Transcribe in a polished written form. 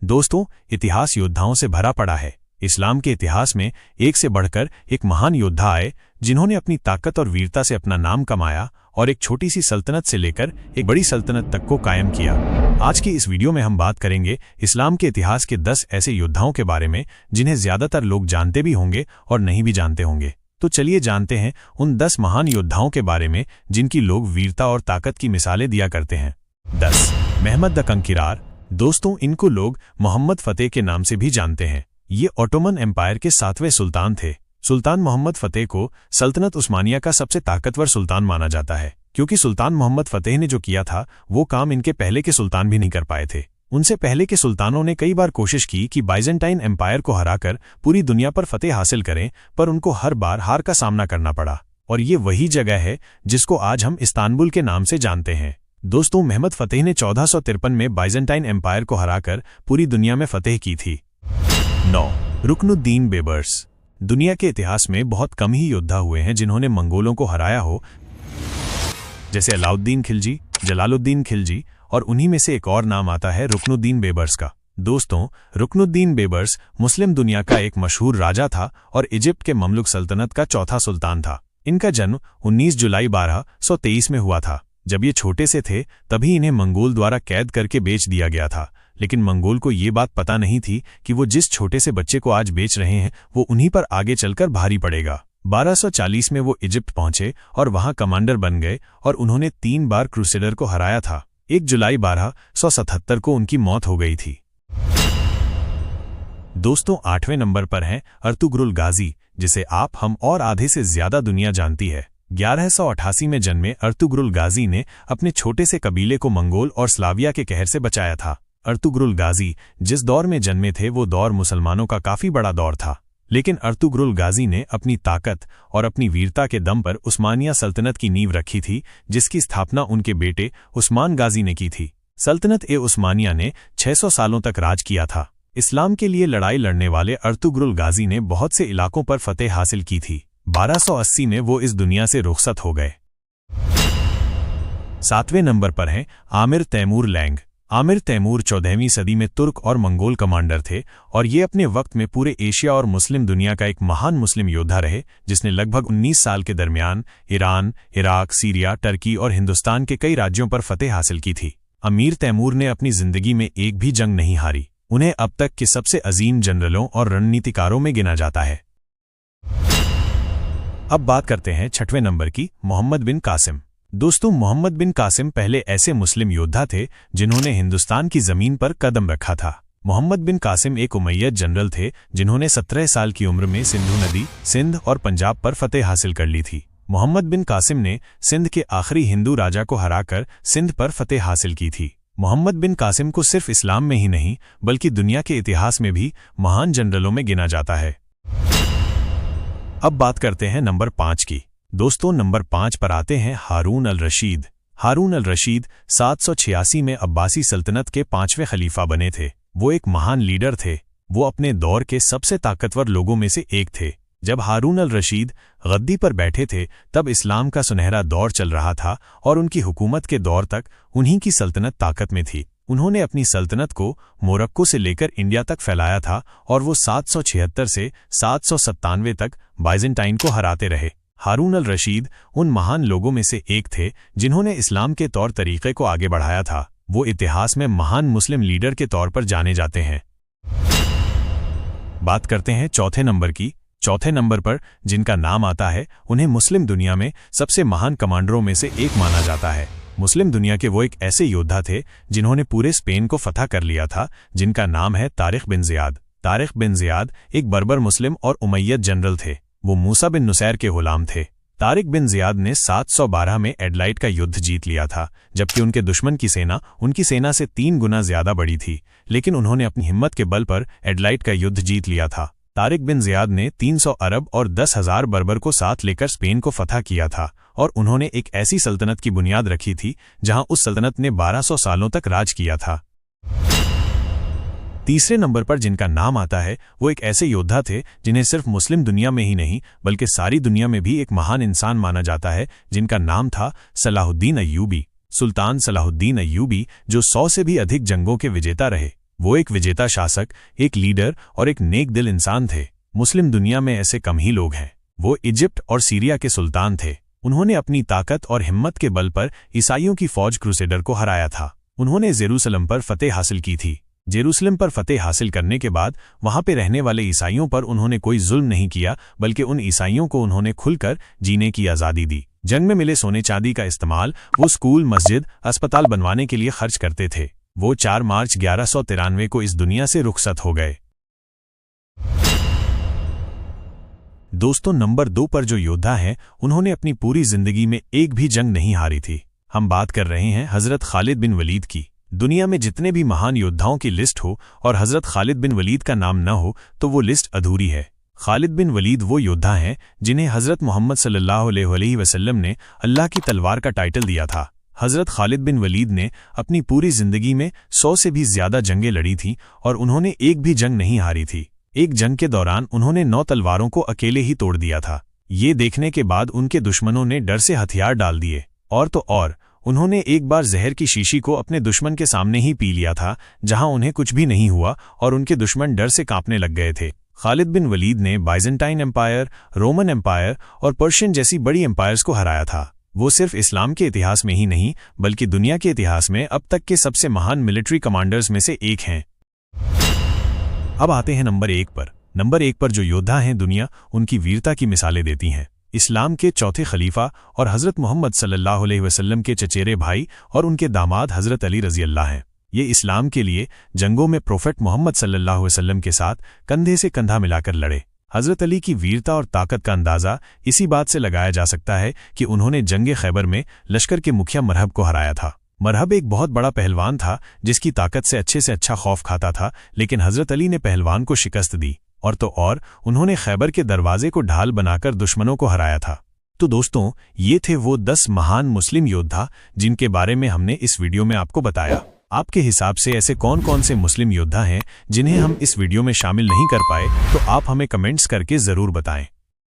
दोस्तों, इतिहास योद्धाओं से भरा पड़ा है। इस्लाम के इतिहास में एक से बढ़कर एक महान योद्धा आए जिन्होंने अपनी ताकत और वीरता से अपना नाम कमाया और एक छोटी सी सल्तनत से लेकर एक बड़ी सल्तनत तक को कायम किया। आज की इस वीडियो में हम बात करेंगे इस्लाम के इतिहास के 10 ऐसे योद्धाओं के बारे में जिन्हें ज्यादातर लोग जानते भी होंगे और नहीं भी जानते होंगे। तो चलिए जानते हैं उन 10 महान योद्धाओं के बारे में जिनकी लोग वीरता और ताकत की मिसालें दिया करते हैं। 10. महमद द कंकीरार। दोस्तों, इनको लोग मोहम्मद फतेह के नाम से भी जानते हैं। ये ऑटोमन एम्पायर के 7वें सुल्तान थे। सुल्तान मोहम्मद फतेह को सल्तनत उस्मानिया का सबसे ताकतवर सुल्तान माना जाता है, क्योंकि सुल्तान मोहम्मद फतेह ने जो किया था वो काम इनके पहले के सुल्तान भी नहीं कर पाए थे। उनसे पहले के सुल्तानों ने कई बार कोशिश की कि बाइजेंटाइन एम्पायर को हराकर पूरी दुनिया पर फतेह हासिल करें, पर उनको हर बार हार का सामना करना पड़ा। और ये वही जगह है जिसको आज हम इस्तांबुल के नाम से जानते हैं। दोस्तों, महमद फतेह ने 1453 में बाइजेंटाइन एम्पायर को हराकर पूरी दुनिया में फतेह की थी। 9. रुकनुद्दीन बेबर्स। दुनिया के इतिहास में बहुत कम ही योद्धा हुए हैं जिन्होंने मंगोलों को हराया हो, जैसे अलाउद्दीन खिलजी, जलालुद्दीन खिलजी, और उन्हीं में से एक और नाम आता है रुकनुद्दीन बेबर्स का। दोस्तों, रुकनुद्दीन बेबर्स मुस्लिम दुनिया का एक मशहूर राजा था और इजिप्ट के ममलुक सल्तनत का चौथा सुल्तान था। इनका जन्म 19 जुलाई 1223 में हुआ था। जब ये छोटे से थे तभी इन्हें मंगोल द्वारा कैद करके बेच दिया गया था, लेकिन मंगोल को ये बात पता नहीं थी कि वो जिस छोटे से बच्चे को आज बेच रहे हैं वो उन्हीं पर आगे चलकर भारी पड़ेगा। 1240 में वो इजिप्ट पहुंचे और वहां कमांडर बन गए और उन्होंने 3 बार क्रूसेडर को हराया था। 1 जुलाई 1277 को उनकी मौत हो गई थी। दोस्तों, 8वें नंबर पर हैं अर्तुगरुल गाजी, जिसे आप, हम और आधे से ज्यादा दुनिया जानती है। 1188 में जन्मे अर्तुगरुल गाजी ने अपने छोटे से कबीले को मंगोल और स्लाविया के कहर से बचाया था। अर्तुगरुल गाजी जिस दौर में जन्मे थे वो दौर मुसलमानों का काफी बड़ा दौर था, लेकिन अर्तुगरुल गाजी ने अपनी ताकत और अपनी वीरता के दम पर उस्मानिया सल्तनत की नींव रखी थी, जिसकी स्थापना उनके बेटे उस्मान गाजी ने की थी। सल्तनत-ए-उस्मानिया ने 600 सालों तक राज किया था। इस्लाम के लिए लड़ाई लड़ने वाले अर्तुगरुल गाजी ने बहुत से इलाकों पर फतेह हासिल की थी। 1280 में वो इस दुनिया से रुखसत हो गए। 7वें नंबर पर हैं आमिर तैमूर लैंग। आमिर तैमूर 14वीं सदी में तुर्क और मंगोल कमांडर थे और ये अपने वक्त में पूरे एशिया और मुस्लिम दुनिया का एक महान मुस्लिम योद्धा रहे, जिसने लगभग 19 साल के दरमियान ईरान, इराक, सीरिया, टर्की और हिंदुस्तान के कई राज्यों पर फतेह हासिल की थी। अमीर तैमूर ने अपनी जिंदगी में एक भी जंग नहीं हारी। उन्हें अब तक के सबसे अजीम जनरलों और रणनीतिकारों में गिना जाता है। अब बात करते हैं 6वें नंबर की, मोहम्मद बिन कासिम। दोस्तों, मोहम्मद बिन कासिम पहले ऐसे मुस्लिम योद्धा थे जिन्होंने हिंदुस्तान की जमीन पर कदम रखा था। मोहम्मद बिन कासिम एक उमैयद जनरल थे जिन्होंने 17 साल की उम्र में सिंधु नदी, सिंध और पंजाब पर फतेह हासिल कर ली थी। मोहम्मद बिन कासिम ने सिंध के आखिरी हिंदू राजा को हराकर सिंध पर फतेह हासिल की थी। मोहम्मद बिन कासिम को सिर्फ इस्लाम में ही नहीं बल्कि दुनिया के इतिहास में भी महान जनरलों में गिना जाता है। अब बात करते हैं नंबर 5 की। दोस्तों, नंबर 5 पर आते हैं हारून अल रशीद। हारून अल रशीद 786 में अब्बासी सल्तनत के 5वें खलीफा बने थे। वो एक महान लीडर थे। वो अपने दौर के सबसे ताकतवर लोगों में से एक थे। जब हारून अल रशीद गद्दी पर बैठे थे तब इस्लाम का सुनहरा दौर चल रहा था और उनकी हुकूमत के दौर तक उन्हीं की सल्तनत ताकत में थी। उन्होंने अपनी सल्तनत को मोरक्को से लेकर इंडिया तक फैलाया था और वो 776 से 797 तक बाइजेंटाइन को हराते रहे। हारून अल रशीद उन महान लोगों में से एक थे जिन्होंने इस्लाम के तौर तरीके को आगे बढ़ाया था। वो इतिहास में महान मुस्लिम लीडर के तौर पर जाने जाते हैं। बात करते हैं 4थे नंबर की। 4थे नंबर पर जिनका नाम आता है उन्हें मुस्लिम दुनिया में सबसे महान कमांडरों में से एक माना जाता है। मुस्लिम दुनिया के वो एक ऐसे योद्धा थे जिन्होंने पूरे स्पेन को फतह कर लिया था, जिनका नाम है Tariq bin Ziyad. Tariq bin Ziyad एक बर्बर मुस्लिम और उमैयद जनरल थे। वो मूसा बिन नुसैर के गुलाम थे। तारिक बिन ज़ियाद ने 712 में एडलाइट का युद्ध जीत लिया था, जबकि उनके दुश्मन की सेना उनकी सेना से 3 गुना ज्यादा बड़ी थी, लेकिन उन्होंने अपनी हिम्मत के बल पर एडलाइट का युद्ध जीत लिया था। तारिक बिन ज़ियाद ने 300 अरब और 10,000 बर्बर को साथ लेकर स्पेन को फतह किया था और उन्होंने एक ऐसी सल्तनत की बुनियाद रखी थी जहां उस सल्तनत ने 1200 सालों तक राज किया था। तीसरे नंबर पर जिनका नाम आता है वो एक ऐसे योद्धा थे जिन्हें सिर्फ मुस्लिम दुनिया में ही नहीं बल्कि सारी दुनिया में भी एक महान इंसान माना जाता है, जिनका नाम था सलाहुद्दीन अय्यूबी। सुल्तान सलाहुद्दीन अय्यूबी, जो 100 से भी अधिक जंगों के विजेता रहे। वो एक विजेता शासक, एक लीडर और एक नेक दिल इंसान थे। मुस्लिम दुनिया में ऐसे कम ही लोग हैं। वो इजिप्ट और सीरिया के सुल्तान थे। उन्होंने अपनी ताकत और हिम्मत के बल पर ईसाइयों की फौज क्रूसेडर को हराया था। उन्होंने जेरूसलम पर फतेह हासिल की थी। जेरूसलम पर फतेह हासिल करने के बाद वहां पे रहने वाले ईसाइयों पर उन्होंने कोई जुल्म नहीं किया, बल्कि उन ईसाइयों को उन्होंने खुलकर जीने की आज़ादी दी। जंग में मिले सोने चांदी का इस्तेमाल वो स्कूल, मस्जिद, अस्पताल बनवाने के लिए खर्च करते थे। वो 4 मार्च 1193 को इस दुनिया से रुखसत हो गए। दोस्तों, नंबर 2 पर जो योद्धा हैं, उन्होंने अपनी पूरी जिंदगी में एक भी जंग नहीं हारी थी। हम बात कर रहे हैं हजरत खालिद बिन वलीद की। दुनिया में जितने भी महान योद्धाओं की लिस्ट हो और हजरत खालिद बिन वलीद का नाम न हो तो वो लिस्ट अधूरी है। खालिद बिन वलीद वो योद्धा हैं जिन्हें हजरत मोहम्मद सल्लल्लाहु अलैहि वसल्लम ने अल्लाह की तलवार का टाइटल दिया था। हजरत खालिद बिन वलीद ने अपनी पूरी जिंदगी में 100 से भी ज्यादा जंगें लड़ी थीं और उन्होंने एक भी जंग नहीं हारी थी। एक जंग के दौरान उन्होंने 9 तलवारों को अकेले ही तोड़ दिया था। ये देखने के बाद उनके दुश्मनों ने डर से हथियार डाल दिए। और तो और, उन्होंने एक बार जहर की शीशी को अपने दुश्मन के सामने ही पी लिया था, जहां उन्हें कुछ भी नहीं हुआ और उनके दुश्मन डर से कांपने लग गए थे। खालिद बिन वलीद ने बाइजेंटाइन एम्पायर, रोमन एम्पायर और पर्शियन जैसी बड़ी एम्पायर्स को हराया था। वो सिर्फ इस्लाम के इतिहास में ही नहीं, बल्कि दुनिया के इतिहास में अब तक के सबसे महान मिलिट्री कमांडर्स में से एक हैं। अब आते हैं नंबर 1 पर। नंबर 1 पर जो योद्धा हैं, दुनिया उनकी वीरता की मिसालें देती हैं। इस्लाम के चौथे खलीफा और हजरत मोहम्मद सल्लल्लाहु अलैहि वसल्लम के चचेरे भाई और उनके दामाद हजरत अली रजी अल्लाह हैं। ये इस्लाम के लिए जंगों में प्रोफेट मोहम्मद सल्लल्लाहु अलैहि वसल्लम के साथ कंधे से कंधा मिलाकर लड़े। हजरत अली की वीरता और ताकत का अंदाज़ा इसी बात से लगाया जा सकता है कि उन्होंने जंगे खैबर में लश्कर के मुखिया मरहब को हराया था। मरहब एक बहुत बड़ा पहलवान था जिसकी ताकत से अच्छा खौफ खाता था, लेकिन हजरत अली ने पहलवान को शिकस्त दी और तो और उन्होंने खैबर के दरवाजे को ढाल बनाकर दुश्मनों को हराया था। तो दोस्तों, ये थे वो 10 महान मुस्लिम योद्धा जिनके बारे में हमने इस वीडियो में आपको बताया। आपके हिसाब से ऐसे कौन कौन से मुस्लिम योद्धा हैं जिन्हें हम इस वीडियो में शामिल नहीं कर पाए, तो आप हमें कमेंट्स करके ज़रूर बताएं।